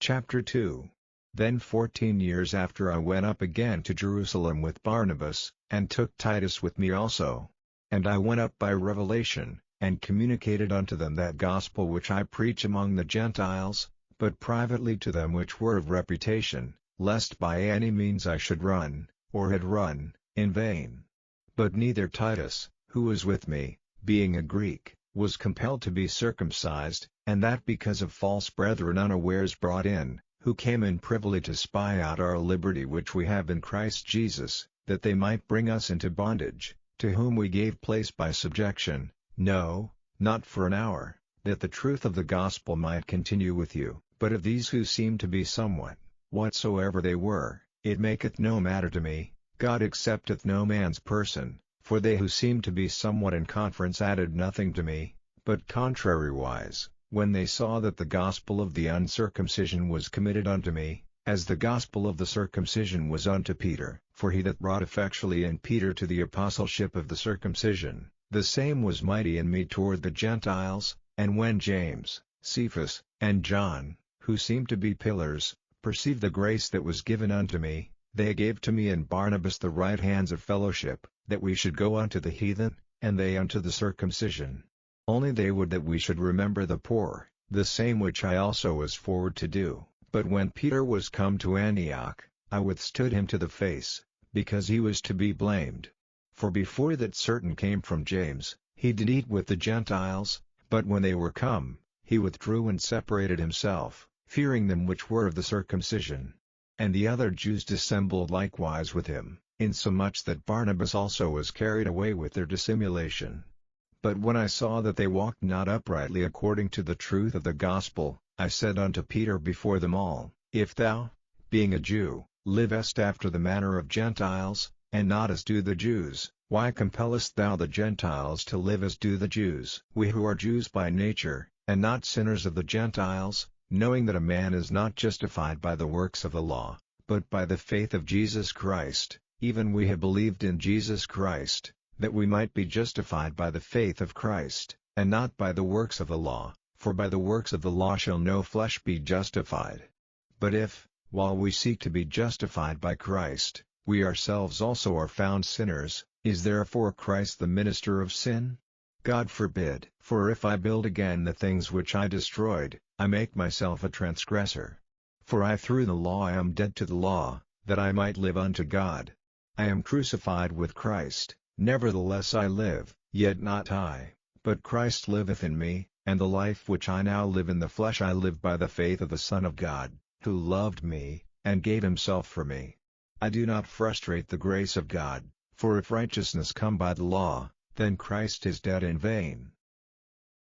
Chapter 2. Then 14 years after I went up again to Jerusalem with Barnabas, and took Titus with me also. And I went up by revelation, and communicated unto them that gospel which I preach among the Gentiles, but privately to them which were of reputation, lest by any means I should run, or had run, in vain. But neither Titus, who was with me, being a Greek, was compelled to be circumcised, and that because of false brethren unawares brought in, who came in privily to spy out our liberty which we have in Christ Jesus, that they might bring us into bondage, to whom we gave place by subjection, no, not for an hour, that the truth of the gospel might continue with you, but of these who seem to be somewhat, whatsoever they were, it maketh no matter to me, God accepteth no man's person, for they who seemed to be somewhat in conference added nothing to me, but contrariwise, when they saw that the gospel of the uncircumcision was committed unto me, as the gospel of the circumcision was unto Peter. For he that wrought effectually in Peter to the apostleship of the circumcision, the same was mighty in me toward the Gentiles. And when James, Cephas, and John, who seemed to be pillars, perceived the grace that was given unto me, they gave to me and Barnabas the right hands of fellowship, that we should go unto the heathen, and they unto the circumcision. Only they would that we should remember the poor, the same which I also was forward to do. But when Peter was come to Antioch, I withstood him to the face, because he was to be blamed. For before that certain came from James, he did eat with the Gentiles, but when they were come, he withdrew and separated himself, fearing them which were of the circumcision. And the other Jews dissembled likewise with him, insomuch that Barnabas also was carried away with their dissimulation. But when I saw that they walked not uprightly according to the truth of the gospel, I said unto Peter before them all, If thou, being a Jew, livest after the manner of Gentiles, and not as do the Jews, why compellest thou the Gentiles to live as do the Jews? We who are Jews by nature, and not sinners of the Gentiles, knowing that a man is not justified by the works of the law, but by the faith of Jesus Christ, even we have believed in Jesus Christ, that we might be justified by the faith of Christ, and not by the works of the law, for by the works of the law shall no flesh be justified. But if, while we seek to be justified by Christ, we ourselves also are found sinners, is therefore Christ the minister of sin? God forbid. For if I build again the things which I destroyed, I make myself a transgressor. For I through the law am dead to the law, that I might live unto God. I am crucified with Christ. Nevertheless I live, yet not I, but Christ liveth in me, and the life which I now live in the flesh I live by the faith of the Son of God, who loved me, and gave himself for me. I do not frustrate the grace of God, for if righteousness come by the law, then Christ is dead in vain.